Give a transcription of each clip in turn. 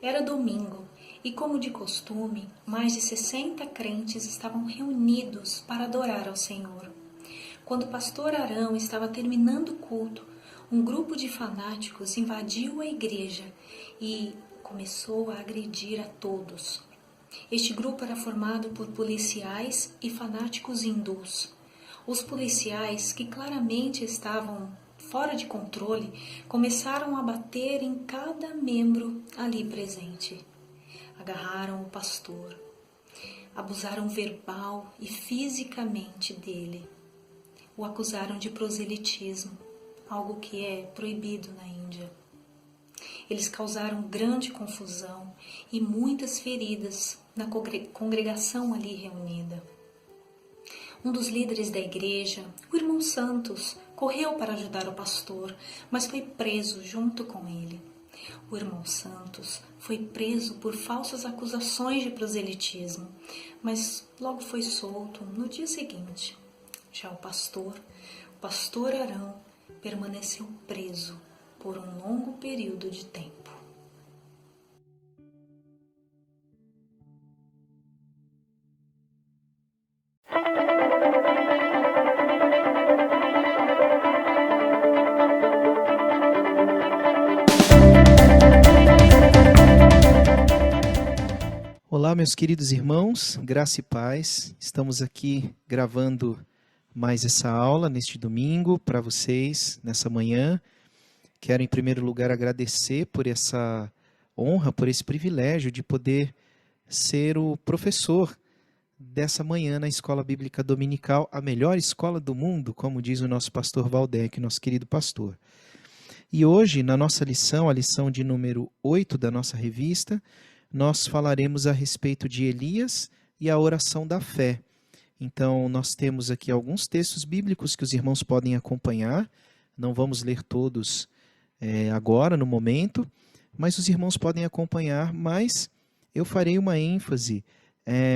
Era domingo e, como de costume, mais de 60 crentes estavam reunidos para adorar ao Senhor. Quando o pastor Arão estava terminando o culto, um grupo de fanáticos invadiu a igreja e começou a agredir a todos. Este grupo era formado por policiais e fanáticos hindus. Os policiais, que claramente estavam fora de controle, começaram a bater em cada membro ali presente. Agarraram o pastor, abusaram verbal e fisicamente dele. O acusaram de proselitismo, algo que é proibido na Índia. Eles causaram grande confusão e muitas feridas na congregação ali reunida. Um dos líderes da igreja, o irmão Santos, correu para ajudar o pastor, mas foi preso junto com ele. O irmão Santos foi preso por falsas acusações de proselitismo, mas logo foi solto no dia seguinte. Já o pastor Arão, permaneceu preso por um longo período de tempo. Olá, meus queridos irmãos, graça e paz. Estamos aqui gravando mais essa aula neste domingo para vocês, nessa manhã. Quero, em primeiro lugar, agradecer por essa honra, por esse privilégio de poder ser o professor dessa manhã na Escola Bíblica Dominical, a melhor escola do mundo, como diz o nosso pastor Valdec, nosso querido pastor. E hoje, na nossa lição, a lição de número 8 da nossa revista, nós falaremos a respeito de Elias e a oração da fé. Então, nós temos aqui alguns textos bíblicos que os irmãos podem acompanhar. Não vamos ler todos agora, no momento, mas os irmãos podem acompanhar, mas eu farei uma ênfase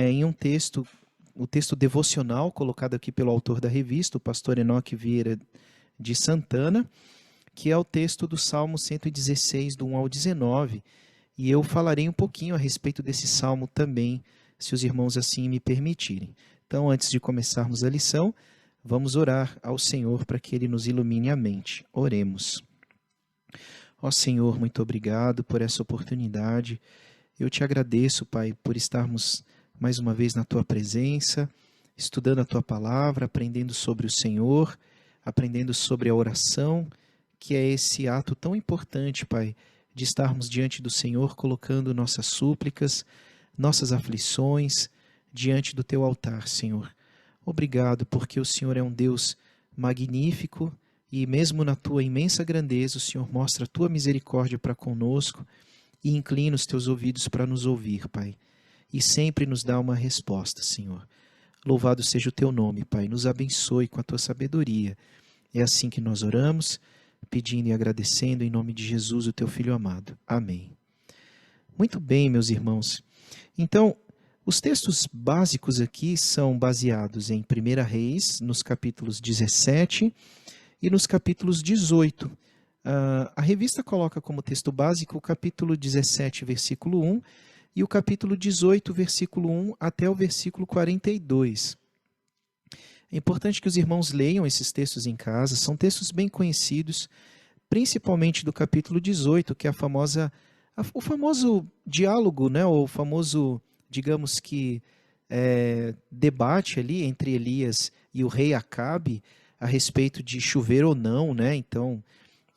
em um texto, o texto devocional colocado aqui pelo autor da revista, o pastor Enoque Vieira de Santana, que é o texto do Salmo 116, do 1 ao 19, e eu falarei um pouquinho a respeito desse salmo também, se os irmãos assim me permitirem. Então, antes de começarmos a lição, vamos orar ao Senhor para que Ele nos ilumine a mente. Oremos. Ó Senhor, muito obrigado por essa oportunidade. Eu te agradeço, Pai, por estarmos mais uma vez na Tua presença, estudando a Tua palavra, aprendendo sobre o Senhor, aprendendo sobre a oração, que é esse ato tão importante, Pai, de estarmos diante do Senhor, colocando nossas súplicas, nossas aflições diante do Teu altar, Senhor. Obrigado, porque o Senhor é um Deus magnífico e mesmo na Tua imensa grandeza, o Senhor mostra a Tua misericórdia para conosco e inclina os Teus ouvidos para nos ouvir, Pai. E sempre nos dá uma resposta, Senhor. Louvado seja o Teu nome, Pai. Nos abençoe com a Tua sabedoria. É assim que nós oramos, pedindo e agradecendo em nome de Jesus, o Teu Filho amado. Amém. Muito bem, meus irmãos. Então, os textos básicos aqui são baseados em 1 Reis, nos capítulos 17 e nos capítulos 18. A revista coloca como texto básico o capítulo 17, versículo 1, e o capítulo 18, versículo 1 até o versículo 42. É importante que os irmãos leiam esses textos em casa, são textos bem conhecidos, principalmente do capítulo 18, que é o famoso diálogo, né, ou o famoso, digamos que, debate ali entre Elias e o rei Acabe a respeito de chover ou não, né? Então,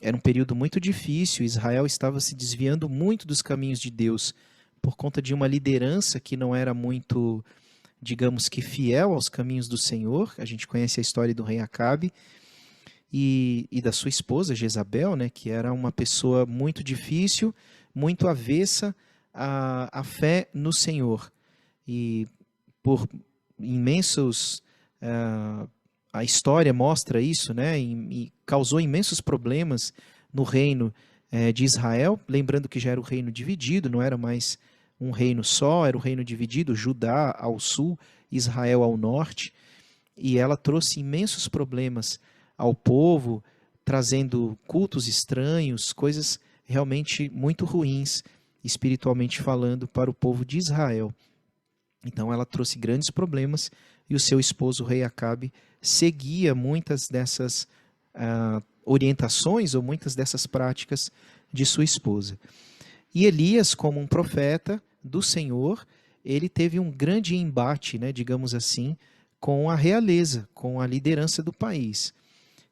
era um período muito difícil, Israel estava se desviando muito dos caminhos de Deus por conta de uma liderança que não era muito, digamos que fiel aos caminhos do Senhor. A gente conhece a história do rei Acabe e da sua esposa Jezabel, né, que era uma pessoa muito difícil, muito avessa à fé no Senhor. E por imensos... a história mostra isso, né, e causou imensos problemas no reino de Israel, lembrando que já era o reino dividido, não era mais um reino só, era o reino dividido, Judá ao sul, Israel ao norte, e ela trouxe imensos problemas ao povo, trazendo cultos estranhos, coisas realmente muito ruins. espiritualmente falando, para o povo de Israel. Então ela trouxe grandes problemas e o seu esposo, o rei Acabe, seguia muitas dessas orientações ou muitas dessas práticas de sua esposa. E Elias, como um profeta do Senhor, ele teve um grande embate, né, digamos assim, com a realeza, com a liderança do país.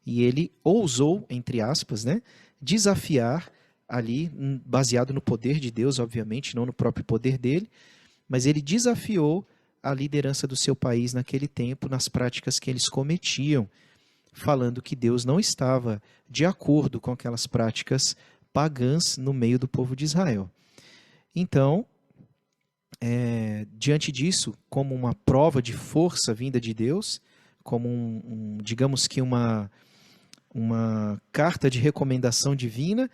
E ele ousou, entre aspas, né, desafiar ali, baseado no poder de Deus, obviamente, não no próprio poder dele, mas ele desafiou a liderança do seu país naquele tempo nas práticas que eles cometiam, falando que Deus não estava de acordo com aquelas práticas pagãs no meio do povo de Israel. Então, diante disso, como uma prova de força vinda de Deus, como digamos que uma carta de recomendação divina,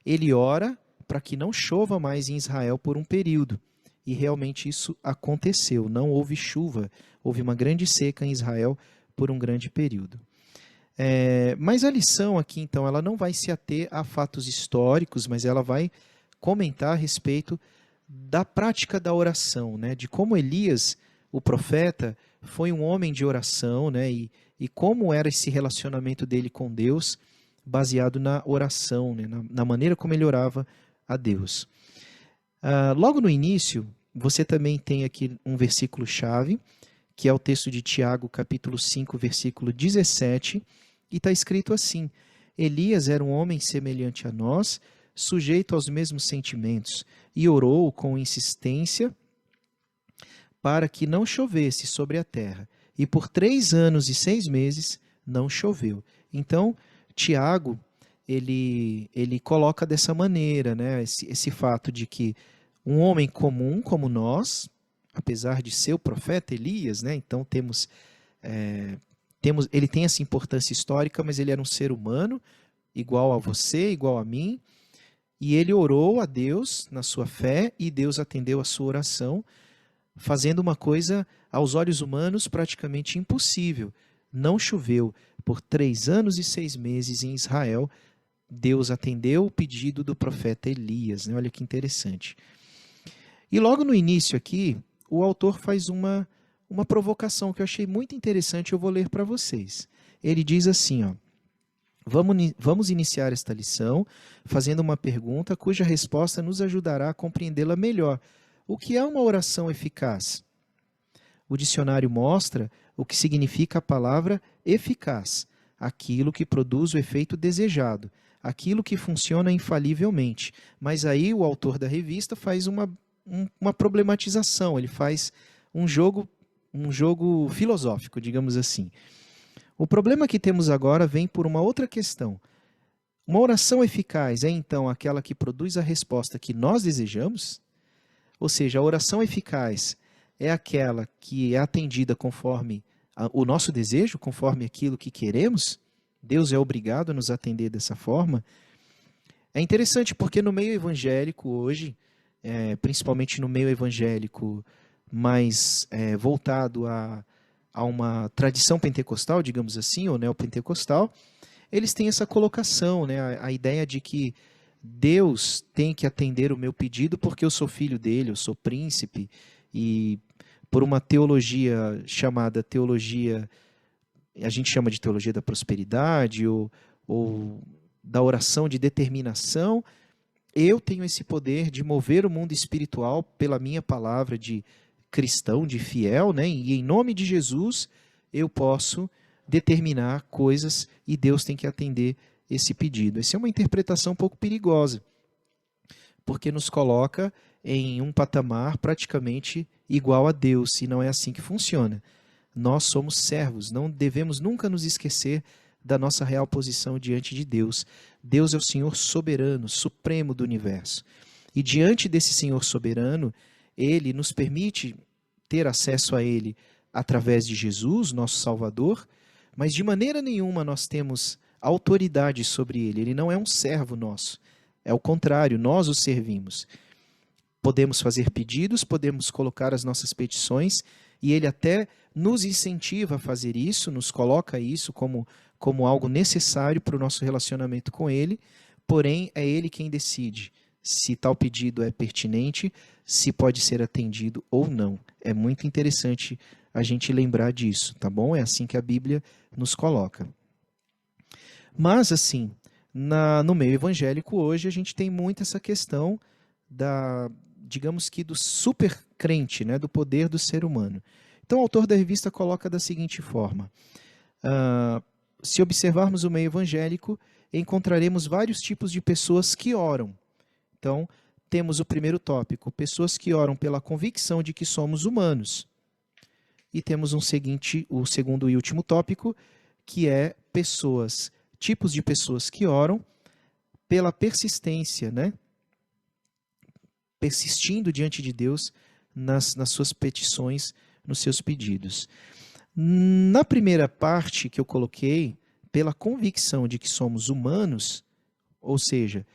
ele ora para que não chova mais em Israel por um período. E realmente isso aconteceu, não houve chuva, houve uma grande seca em Israel por um grande período. Mas a lição aqui, então, ela não vai se ater a fatos históricos, mas ela vai comentar a respeito da prática da oração, né? De como Elias, o profeta, foi um homem de oração, né? E como era esse relacionamento dele com Deus, baseado na oração, né? Na maneira como ele orava a Deus. Logo no início, você também tem aqui um versículo-chave, que é o texto de Tiago, capítulo 5, versículo 17, e está escrito assim: Elias era um homem semelhante a nós, sujeito aos mesmos sentimentos, e orou com insistência para que não chovesse sobre a terra. E por 3 anos e 6 meses não choveu. Então, Tiago, ele coloca dessa maneira, né, esse fato de que um homem comum como nós, apesar de ser o profeta Elias, né, então ele tem essa importância histórica, mas ele era um ser humano, igual a você, igual a mim, e ele orou a Deus na sua fé, e Deus atendeu a sua oração, fazendo uma coisa aos olhos humanos praticamente impossível. Não choveu por 3 anos e 6 meses em Israel. Deus atendeu o pedido do profeta Elias, né? Olha que interessante. E logo no início aqui, o autor faz uma provocação que eu achei muito interessante, eu vou ler para vocês. Ele diz assim, ó: Vamos iniciar esta lição fazendo uma pergunta cuja resposta nos ajudará a compreendê-la melhor. O que é uma oração eficaz? O dicionário mostra o que significa a palavra eficaz: aquilo que produz o efeito desejado, aquilo que funciona infalivelmente. Mas aí o autor da revista faz uma problematização, ele faz um jogo filosófico, digamos assim. O problema que temos agora vem por uma outra questão. Uma oração eficaz é então aquela que produz a resposta que nós desejamos? Ou seja, a oração eficaz é aquela que é atendida conforme o nosso desejo, conforme aquilo que queremos? Deus é obrigado a nos atender dessa forma? É interessante porque no meio evangélico hoje, principalmente no meio evangélico mais voltado a uma tradição pentecostal, digamos assim, ou neopentecostal, eles têm essa colocação, né, a ideia de que Deus tem que atender o meu pedido porque eu sou filho dele, eu sou príncipe, e por uma teologia chamada teologia, a gente chama de teologia da prosperidade, ou da oração de determinação, eu tenho esse poder de mover o mundo espiritual pela minha palavra de cristão, de fiel, né? E em nome de Jesus eu posso determinar coisas e Deus tem que atender esse pedido. Essa é uma interpretação um pouco perigosa, porque nos coloca em um patamar praticamente igual a Deus, e não é assim que funciona. Nós somos servos, não devemos nunca nos esquecer da nossa real posição diante de Deus. Deus é o Senhor soberano, supremo do universo. E diante desse Senhor soberano, Ele nos permite ter acesso a Ele através de Jesus, nosso Salvador, mas de maneira nenhuma nós temos autoridade sobre Ele. Ele não é um servo nosso. É o contrário, nós o servimos. Podemos fazer pedidos, podemos colocar as nossas petições, e Ele até nos incentiva a fazer isso, nos coloca isso como algo necessário para o nosso relacionamento com Ele, porém é Ele quem decide se tal pedido é pertinente, se pode ser atendido ou não. É muito interessante a gente lembrar disso, tá bom? É assim que a Bíblia nos coloca. Mas, assim, no meio evangélico hoje, a gente tem muito essa questão digamos que do super crente, né, do poder do ser humano. Então, o autor da revista coloca da seguinte forma: se observarmos o meio evangélico, encontraremos vários tipos de pessoas que oram. Então, temos o primeiro tópico, pessoas que oram pela convicção de que somos humanos. E temos o segundo e último tópico, que é tipos de pessoas que oram pela persistência, né? Persistindo diante de Deus nas suas petições, nos seus pedidos. Na primeira parte que eu coloquei, pela convicção de que somos humanos, ou seja,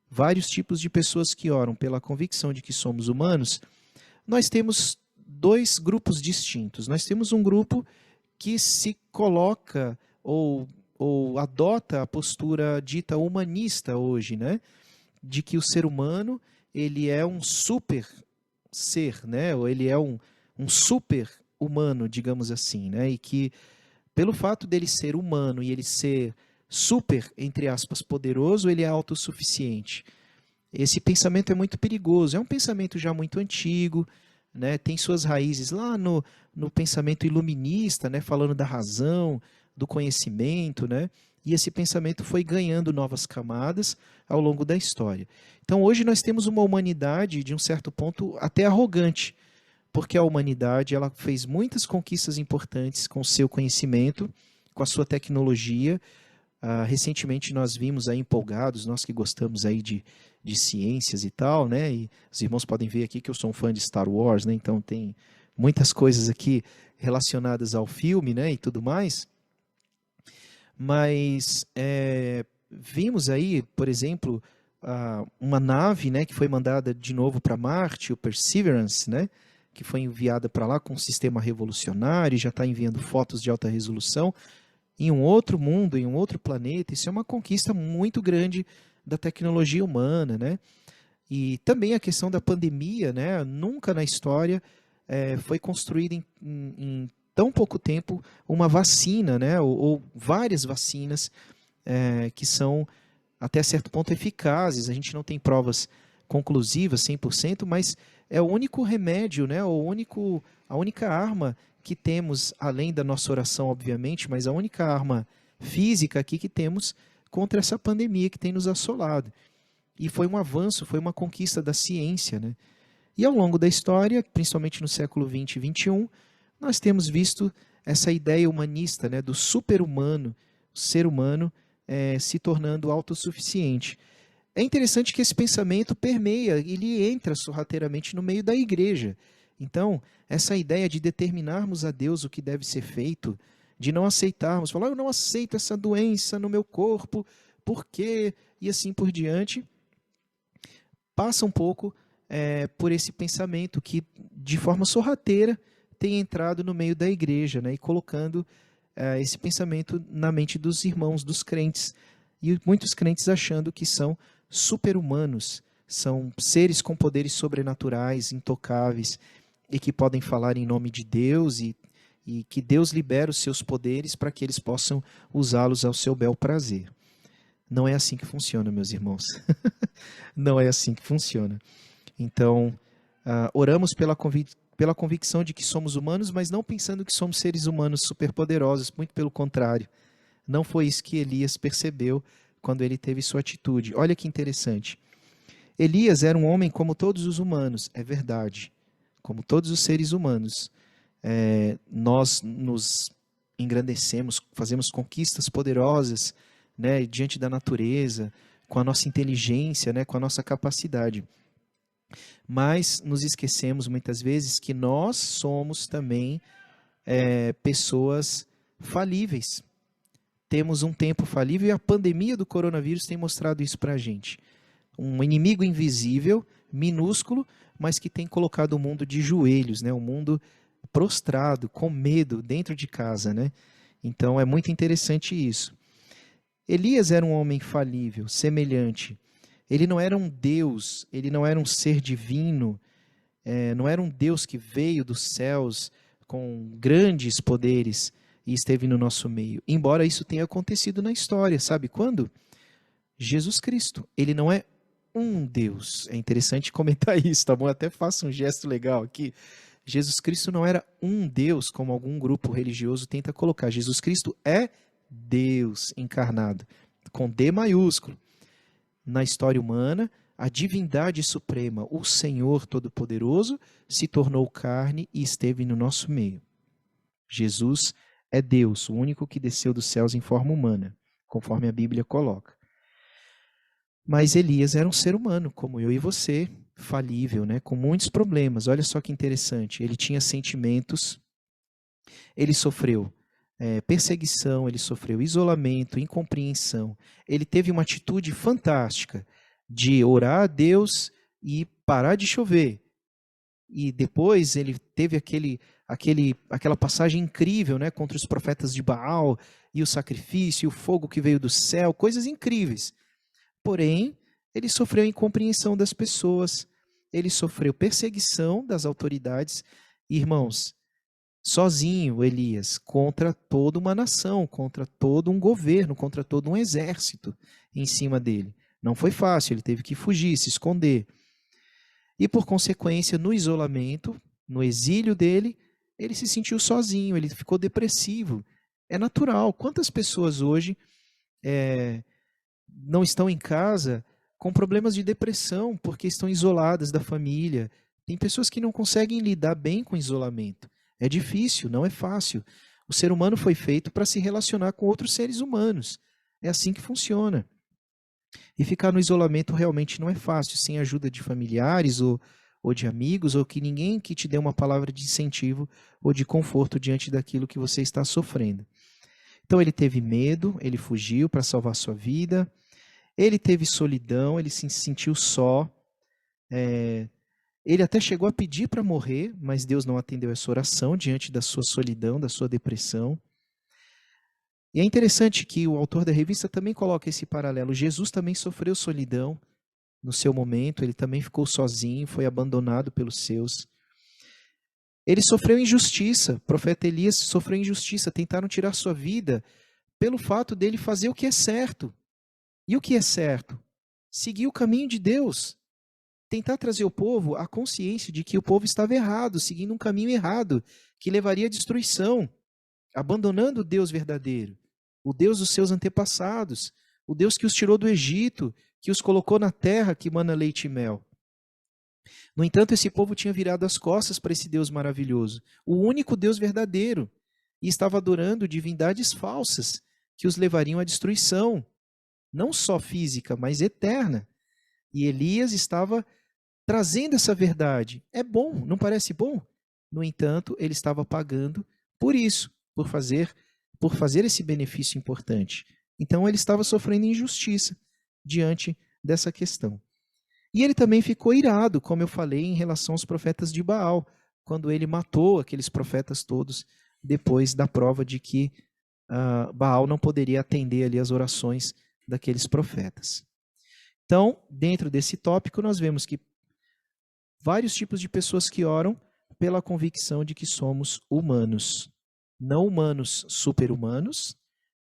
vários tipos de pessoas que oram pela convicção de que somos humanos, nós temos dois grupos distintos. Nós temos um grupo que se coloca ou adota a postura dita humanista hoje, né? De que o ser humano ele é um super ser, né? Ou ele é um super humano, digamos assim, né? E que pelo fato dele ser humano e ele ser super, entre aspas, poderoso, ele é autossuficiente. Esse pensamento é muito perigoso, é um pensamento já muito antigo, né? Tem suas raízes lá no pensamento iluminista, né? Falando da razão, do conhecimento, né? E esse pensamento foi ganhando novas camadas ao longo da história. Então hoje nós temos uma humanidade, de um certo ponto, até arrogante, porque a humanidade ela fez muitas conquistas importantes com o seu conhecimento, com a sua tecnologia. Recentemente nós vimos aí empolgados, nós que gostamos aí de ciências e tal, né? E os irmãos podem ver aqui que eu sou um fã de Star Wars, né? Então tem muitas coisas aqui relacionadas ao filme, né? E tudo mais. Mas vimos aí, por exemplo, uma nave, né? Que foi mandada de novo para Marte, o Perseverance, né? Que foi enviada para lá com um sistema revolucionário, já está enviando fotos de alta resolução em um outro mundo, em um outro planeta. Isso é uma conquista muito grande da tecnologia humana, né? E também a questão da pandemia, né? Nunca na história foi construída em tão pouco tempo uma vacina, né? Ou várias vacinas que são até certo ponto eficazes. A gente não tem provas conclusivas 100%, mas é o único remédio, né? A única arma que temos, além da nossa oração, obviamente, mas a única arma física aqui que temos contra essa pandemia que tem nos assolado. E foi um avanço, foi uma conquista da ciência, né? E ao longo da história, principalmente no século XX e XXI, nós temos visto essa ideia humanista, né, do super-humano, o ser humano se tornando autossuficiente. É interessante que esse pensamento permeia, ele entra sorrateiramente no meio da igreja. Então, essa ideia de determinarmos a Deus o que deve ser feito, de não aceitarmos, falar, eu não aceito essa doença no meu corpo, por quê? E assim por diante, passa um pouco por esse pensamento que, de forma sorrateira, tem entrado no meio da igreja, né, e colocando esse pensamento na mente dos irmãos, dos crentes, e muitos crentes achando que são super-humanos, são seres com poderes sobrenaturais, intocáveis, e que podem falar em nome de Deus e que Deus libera os seus poderes para que eles possam usá-los ao seu bel prazer. Não é assim que funciona, meus irmãos. Não é assim que funciona. Então, oramos pela convicção de que somos humanos, mas não pensando que somos seres humanos superpoderosos, muito pelo contrário. Não foi isso que Elias percebeu quando ele teve sua atitude. Olha que interessante. Elias era um homem como todos os humanos, é verdade. Como todos os seres humanos. Nós nos engrandecemos, fazemos conquistas poderosas, né, diante da natureza, com a nossa inteligência, né, com a nossa capacidade. Mas nos esquecemos muitas vezes que nós somos também pessoas falíveis. Temos um tempo falível e a pandemia do coronavírus tem mostrado isso para a gente. Um inimigo invisível, minúsculo, mas que tem colocado o mundo de joelhos, né? O mundo prostrado, com medo, dentro de casa, né? Então é muito interessante isso. Elias era um homem falível, semelhante. Ele não era um Deus, ele não era um ser divino, não era um Deus que veio dos céus com grandes poderes e esteve no nosso meio. Embora isso tenha acontecido na história, sabe quando? Jesus Cristo. Ele não é um Deus. É interessante comentar isso, tá bom? Até faço um gesto legal aqui. Jesus Cristo não era um Deus, como algum grupo religioso tenta colocar. Jesus Cristo é Deus encarnado, com D maiúsculo. Na história humana, a divindade suprema, o Senhor Todo-Poderoso, se tornou carne e esteve no nosso meio. Jesus é Deus, o único que desceu dos céus em forma humana, conforme a Bíblia coloca. Mas Elias era um ser humano, como eu e você, falível, né? Com muitos problemas. Olha só que interessante. Ele tinha sentimentos, ele sofreu perseguição, ele sofreu isolamento, incompreensão. Ele teve uma atitude fantástica de orar a Deus e parar de chover. E depois ele teve aquela passagem incrível, né, contra os profetas de Baal, e o sacrifício, e o fogo que veio do céu, coisas incríveis. Porém, ele sofreu incompreensão das pessoas, ele sofreu perseguição das autoridades. Irmãos, sozinho, Elias, contra toda uma nação, contra todo um governo, contra todo um exército em cima dele. Não foi fácil, ele teve que fugir, se esconder. E, por consequência, no isolamento, no exílio dele, ele se sentiu sozinho, ele ficou depressivo. É natural. Quantas pessoas hoje não estão em casa com problemas de depressão porque estão isoladas da família? Tem pessoas que não conseguem lidar bem com o isolamento. É difícil, não é fácil. O ser humano foi feito para se relacionar com outros seres humanos. É assim que funciona. E ficar no isolamento realmente não é fácil, sem ajuda de familiares ou de amigos, ou que ninguém que te dê uma palavra de incentivo ou de conforto diante daquilo que você está sofrendo. Então ele teve medo, ele fugiu para salvar sua vida, ele teve solidão, ele se sentiu só, ele até chegou a pedir para morrer, mas Deus não atendeu essa oração diante da sua solidão, da sua depressão. E é interessante que o autor da revista também coloca esse paralelo. Jesus também sofreu solidão no seu momento, ele também ficou sozinho, foi abandonado pelos seus. Ele sofreu injustiça, o profeta Elias sofreu injustiça, tentaram tirar sua vida pelo fato dele fazer o que é certo. E o que é certo? Seguir o caminho de Deus. Tentar trazer o povo à consciência de que o povo estava errado, seguindo um caminho errado, que levaria à destruição, abandonando o Deus verdadeiro, o Deus dos seus antepassados, o Deus que os tirou do Egito, que os colocou na terra que mana leite e mel. No entanto, esse povo tinha virado as costas para esse Deus maravilhoso, o único Deus verdadeiro, e estava adorando divindades falsas que os levariam à destruição, não só física, mas eterna. E Elias estava trazendo essa verdade. É bom, não parece bom? No entanto, ele estava pagando por isso, por fazer esse benefício importante. Então ele estava sofrendo injustiça diante dessa questão. E ele também ficou irado, como eu falei, em relação aos profetas de Baal, quando ele matou aqueles profetas todos, depois da prova de que Baal não poderia atender ali as orações daqueles profetas. Então, dentro desse tópico, nós vemos que vários tipos de pessoas que oram pela convicção de que somos humanos. Não humanos super-humanos,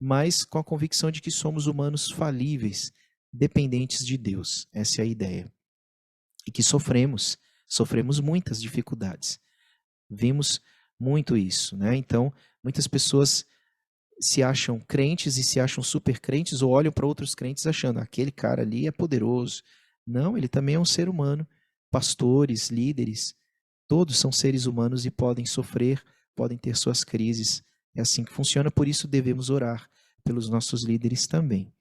mas com a convicção de que somos humanos falíveis, dependentes de Deus. Essa é a ideia. E que sofremos muitas dificuldades. Vimos muito isso, né? Então, muitas pessoas se acham crentes e se acham super crentes ou olham para outros crentes achando, aquele cara ali é poderoso. Não, ele também é um ser humano. Pastores, líderes, todos são seres humanos e podem sofrer, podem ter suas crises. É assim que funciona, por isso devemos orar pelos nossos líderes também.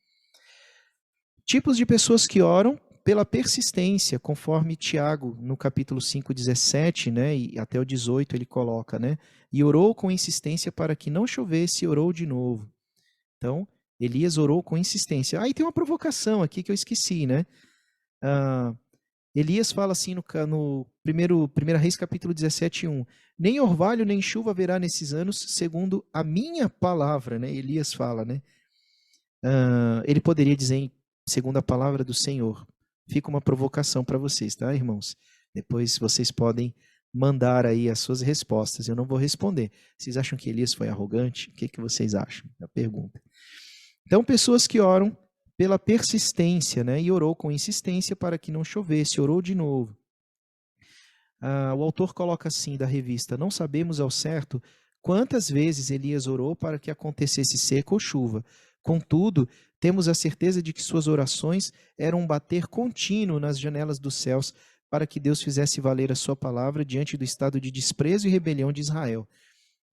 Tipos de pessoas que oram pela persistência, conforme Tiago, no capítulo 5:17, né, e até o 18 ele coloca, né, e orou com insistência para que não chovesse e orou de novo. Então, Elias orou com insistência. Aí tem uma provocação aqui que eu esqueci, né? Elias fala assim no 1 Reis capítulo 17:1, nem orvalho nem chuva haverá nesses anos, segundo a minha palavra, né? Elias fala, né? Ele poderia dizer segundo a palavra do Senhor, Fica uma provocação para vocês, tá, irmãos? Depois vocês podem mandar aí as suas respostas. Eu não vou responder. Vocês acham que Elias foi arrogante? O que, que vocês acham? É a pergunta. Então, pessoas que oram pela persistência, né? E orou com insistência para que não chovesse, orou de novo. O autor coloca assim da revista: não sabemos ao certo quantas vezes Elias orou para que acontecesse seca ou chuva. Contudo, temos a certeza de que suas orações eram um bater contínuo nas janelas dos céus para que Deus fizesse valer a sua palavra diante do estado de desprezo e rebelião de Israel.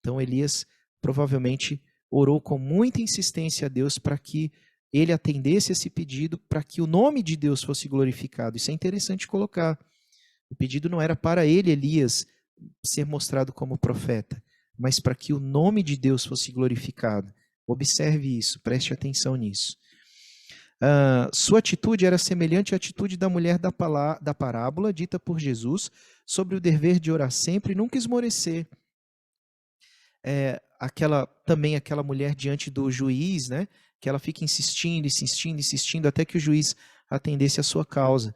Então Elias provavelmente orou com muita insistência a Deus para que ele atendesse esse pedido, para que o nome de Deus fosse glorificado. Isso é interessante colocar. O pedido não era para ele, Elias, ser mostrado como profeta, mas para que o nome de Deus fosse glorificado. Observe isso, preste atenção nisso. Sua atitude era semelhante à atitude da mulher da parábola dita por Jesus sobre o dever de orar sempre e nunca esmorecer. Também aquela mulher diante do juiz, né, que ela fica insistindo, insistindo, insistindo, até que o juiz atendesse a sua causa.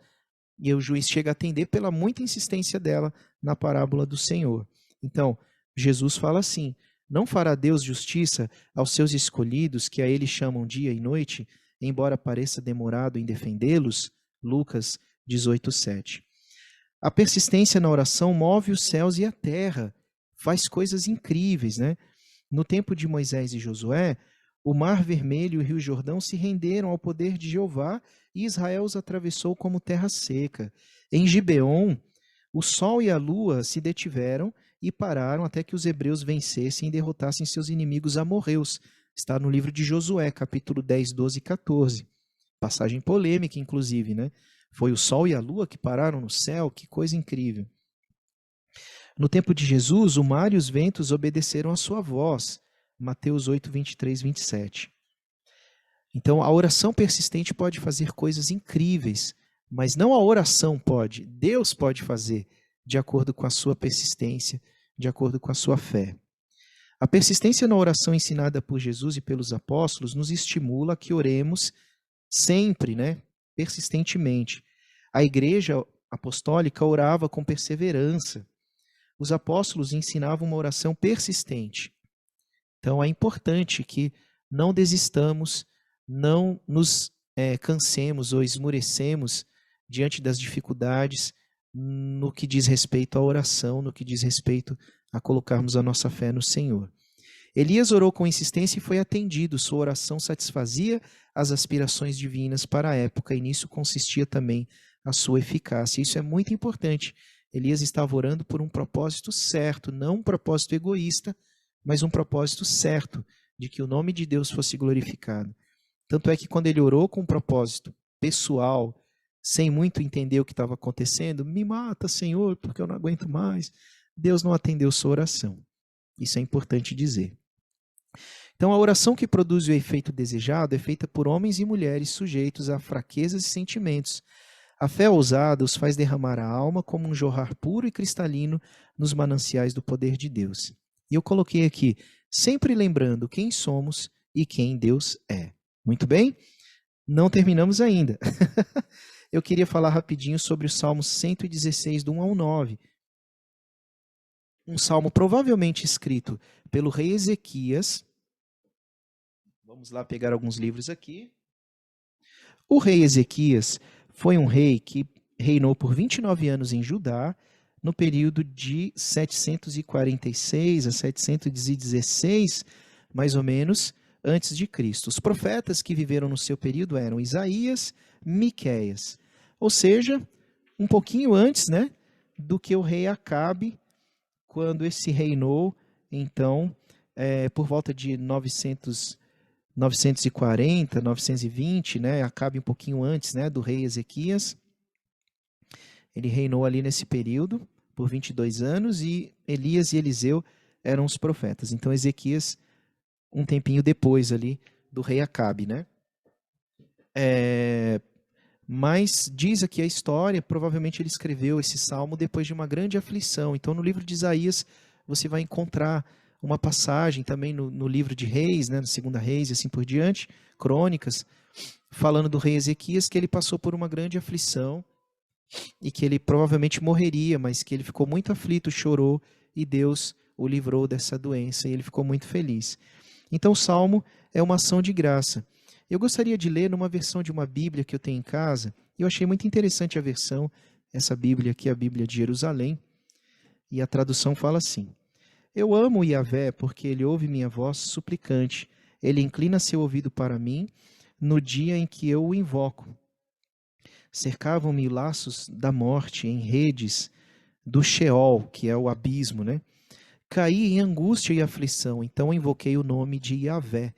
E o juiz chega a atender pela muita insistência dela na parábola do Senhor. Então, Jesus fala assim: não fará Deus justiça aos seus escolhidos, que a ele chamam dia e noite, embora pareça demorado em defendê-los? Lucas 18:7. A persistência na oração move os céus e a terra, faz coisas incríveis, né? No tempo de Moisés e Josué, o Mar Vermelho e o Rio Jordão se renderam ao poder de Jeová e Israel os atravessou como terra seca. Em Gibeon, o sol e a lua se detiveram e pararam até que os hebreus vencessem e derrotassem seus inimigos amorreus. Está no livro de Josué, capítulo 10, 12 e 14. Passagem polêmica, inclusive, né? Foi o sol e a lua que pararam no céu, que coisa incrível. No tempo de Jesus, o mar e os ventos obedeceram à sua voz. Mateus 8, 23, 27. Então, a oração persistente pode fazer coisas incríveis, mas não a oração pode. Deus pode fazer, de acordo com a sua persistência, de acordo com a sua fé. A persistência na oração ensinada por Jesus e pelos apóstolos nos estimula a que oremos sempre, né? Persistentemente. A igreja apostólica orava com perseverança. Os apóstolos ensinavam uma oração persistente. Então, é importante que não desistamos, não nos cansemos ou esmurecemos diante das dificuldades no que diz respeito à oração, no que diz respeito a colocarmos a nossa fé no Senhor. Elias orou com insistência e foi atendido. Sua oração satisfazia as aspirações divinas para a época e nisso consistia também a sua eficácia. Isso é muito importante. Elias estava orando por um propósito certo, não um propósito egoísta, mas um propósito certo de que o nome de Deus fosse glorificado. Tanto é que quando ele orou com um propósito pessoal, sem muito entender o que estava acontecendo, me mata, Senhor, porque eu não aguento mais, Deus não atendeu sua oração. Isso é importante dizer. Então, a oração que produz o efeito desejado é feita por homens e mulheres sujeitos a fraquezas e sentimentos. A fé ousada os faz derramar a alma como um jorrar puro e cristalino nos mananciais do poder de Deus. E eu coloquei aqui, sempre lembrando quem somos e quem Deus é. Muito bem? Não terminamos ainda. Eu queria falar rapidinho sobre o Salmo 116, do 1 ao 9. Um salmo provavelmente escrito pelo rei Ezequias. Vamos lá pegar alguns livros aqui. O rei Ezequias foi um rei que reinou por 29 anos em Judá, no período de 746 a 716, mais ou menos, antes de Cristo. Os profetas que viveram no seu período eram Isaías, Miqueias, ou seja, um pouquinho antes, né, do que o rei Acabe, quando esse reinou, então, por volta de 940, 920, né, Acabe um pouquinho antes, né, do rei Ezequias. Ele reinou ali nesse período, por 22 anos, e Elias e Eliseu eram os profetas. Então, Ezequias, um tempinho depois ali do rei Acabe, né? Mas diz aqui a história, provavelmente ele escreveu esse salmo depois de uma grande aflição. Então, no livro de Isaías, você vai encontrar uma passagem também no livro de Reis, né, no Segunda Reis e assim por diante, Crônicas, falando do rei Ezequias, que ele passou por uma grande aflição e que ele provavelmente morreria, mas que ele ficou muito aflito, chorou e Deus o livrou dessa doença e ele ficou muito feliz. Então o Salmo é uma ação de graça. Eu gostaria de ler numa versão de uma Bíblia que eu tenho em casa, e eu achei muito interessante a versão, essa Bíblia aqui, a Bíblia de Jerusalém, e a tradução fala assim: Eu amo Yahvé porque ele ouve minha voz suplicante, ele inclina seu ouvido para mim no dia em que eu o invoco. Cercavam-me laços da morte em redes do Sheol, que é o abismo, né? Caí em angústia e aflição, então invoquei o nome de Yahvé.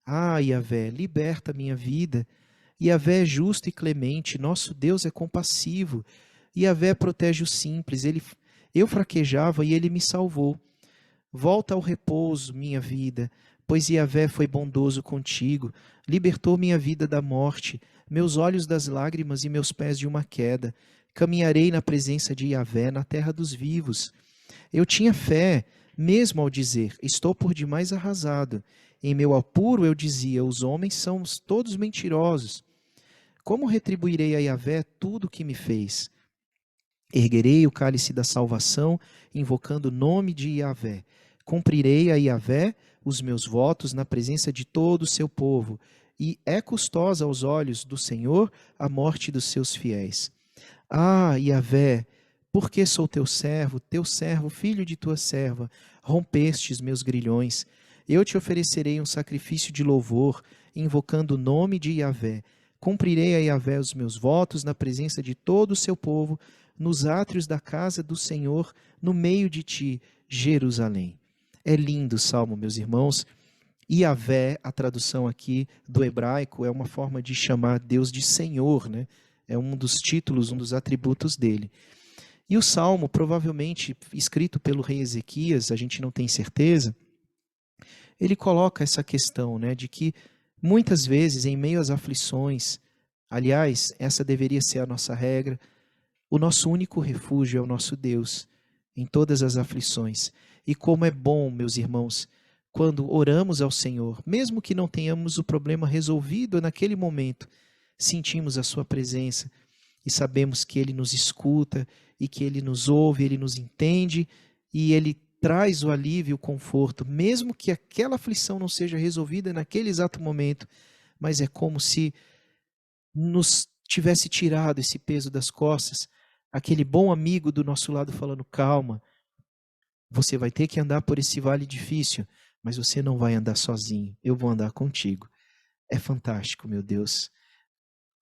Ah, Yahvé, liberta minha vida. Yahvé é justo e clemente, nosso Deus é compassivo. Yahvé protege os simples, eu fraquejava e ele me salvou. Volta ao repouso, minha vida, pois Yahvé foi bondoso contigo, libertou minha vida da morte, meus olhos das lágrimas e meus pés de uma queda. Caminharei na presença de Yahvé, na terra dos vivos. Eu tinha fé, mesmo ao dizer, estou por demais arrasado. Em meu apuro eu dizia, os homens são todos mentirosos. Como retribuirei a Yahvé tudo o que me fez? Erguerei o cálice da salvação, invocando o nome de Yahvé. Cumprirei a Yahvé os meus votos na presença de todo o seu povo, e é custosa aos olhos do Senhor a morte dos seus fiéis. Ah, Yahvé, porque sou teu servo, filho de tua serva, rompestes meus grilhões. Eu te oferecerei um sacrifício de louvor, invocando o nome de Yahvé. Cumprirei a Yahvé os meus votos na presença de todo o seu povo, nos átrios da casa do Senhor, no meio de ti, Jerusalém. É lindo o salmo, meus irmãos. Yahvé, a tradução aqui do hebraico, é uma forma de chamar Deus de Senhor, né? É um dos títulos, um dos atributos dele. E o salmo, provavelmente escrito pelo rei Ezequias, a gente não tem certeza, ele coloca essa questão, né, de que muitas vezes, em meio às aflições, aliás, essa deveria ser a nossa regra, o nosso único refúgio é o nosso Deus, em todas as aflições. E como é bom, meus irmãos, quando oramos ao Senhor, mesmo que não tenhamos o problema resolvido naquele momento, sentimos a sua presença e sabemos que Ele nos escuta e que Ele nos ouve, Ele nos entende e Ele traz o alívio e o conforto, mesmo que aquela aflição não seja resolvida naquele exato momento, mas é como se nos tivesse tirado esse peso das costas, aquele bom amigo do nosso lado falando, calma, você vai ter que andar por esse vale difícil, mas você não vai andar sozinho, eu vou andar contigo. É fantástico, meu Deus,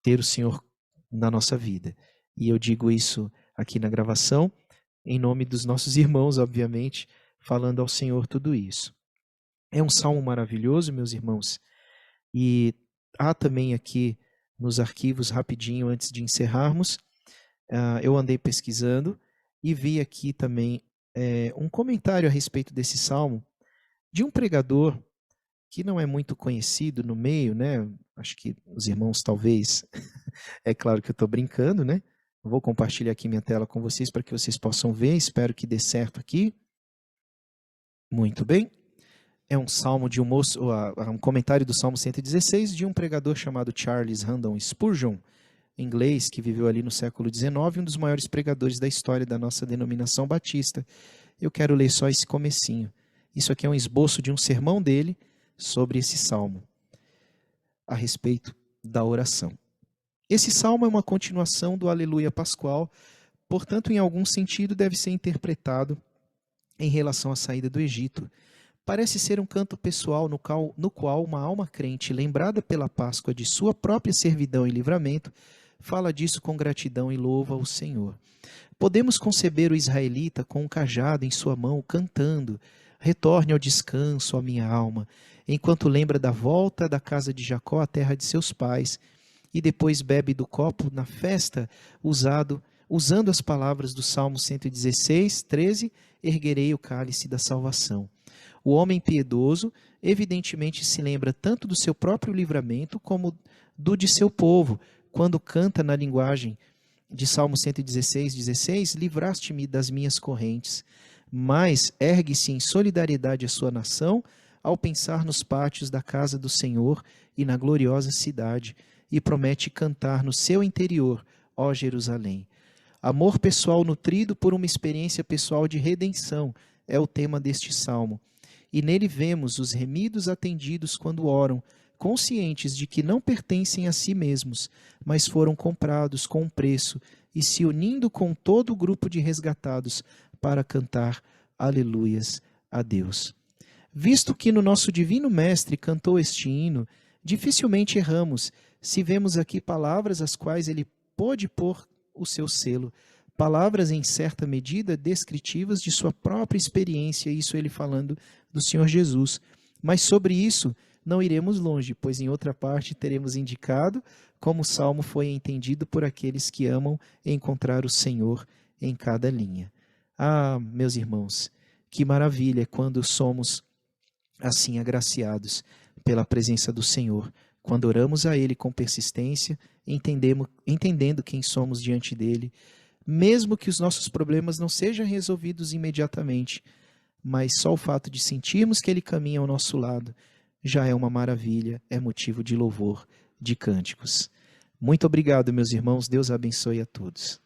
ter o Senhor na nossa vida. E eu digo isso aqui na gravação, em nome dos nossos irmãos, obviamente, falando ao Senhor tudo isso. É um salmo maravilhoso, meus irmãos, e há também aqui nos arquivos, rapidinho, antes de encerrarmos, eu andei pesquisando e vi aqui também um comentário a respeito desse salmo de um pregador que não é muito conhecido no meio, né? Acho que os irmãos talvez, é claro que eu estou brincando, né? Vou compartilhar aqui minha tela com vocês para que vocês possam ver, espero que dê certo aqui. Muito bem. É um salmo de um comentário do Salmo 116 de um pregador chamado Charles Haddon Spurgeon, inglês, que viveu ali no século XIX, um dos maiores pregadores da história da nossa denominação batista. Eu quero ler só esse comecinho. Isso aqui é um esboço de um sermão dele sobre esse salmo, a respeito da oração. Esse salmo é uma continuação do Aleluia Pascual, portanto, em algum sentido, deve ser interpretado em relação à saída do Egito. Parece ser um canto pessoal no qual uma alma crente, lembrada pela Páscoa de sua própria servidão e livramento, fala disso com gratidão e louva ao Senhor. Podemos conceber o israelita com um cajado em sua mão, cantando, retorne ao descanso, ó minha alma, enquanto lembra da volta da casa de Jacó à terra de seus pais, e depois bebe do copo na festa, usando as palavras do Salmo 116, 13, erguerei o cálice da salvação. O homem piedoso, evidentemente, se lembra tanto do seu próprio livramento como do de seu povo, quando canta na linguagem de Salmo 116, 16, livraste-me das minhas correntes. Mas ergue-se em solidariedade à sua nação ao pensar nos pátios da casa do Senhor e na gloriosa cidade. e promete cantar no seu interior, ó Jerusalém. Amor pessoal nutrido por uma experiência pessoal de redenção é o tema deste salmo. E nele vemos os remidos atendidos quando oram, conscientes de que não pertencem a si mesmos, mas foram comprados com um preço e se unindo com todo o grupo de resgatados para cantar aleluias a Deus. Visto que no nosso Divino Mestre cantou este hino, dificilmente erramos se vemos aqui palavras às quais ele pôde pôr o seu selo, palavras em certa medida descritivas de sua própria experiência, isso ele falando do Senhor Jesus. Mas sobre isso não iremos longe, pois em outra parte teremos indicado como o salmo foi entendido por aqueles que amam encontrar o Senhor em cada linha. Ah, meus irmãos, que maravilha quando somos assim agraciados pela presença do Senhor, quando oramos a Ele com persistência, entendendo quem somos diante dEle, mesmo que os nossos problemas não sejam resolvidos imediatamente, mas só o fato de sentirmos que Ele caminha ao nosso lado já é uma maravilha, é motivo de louvor, de cânticos. Muito obrigado, meus irmãos, Deus abençoe a todos.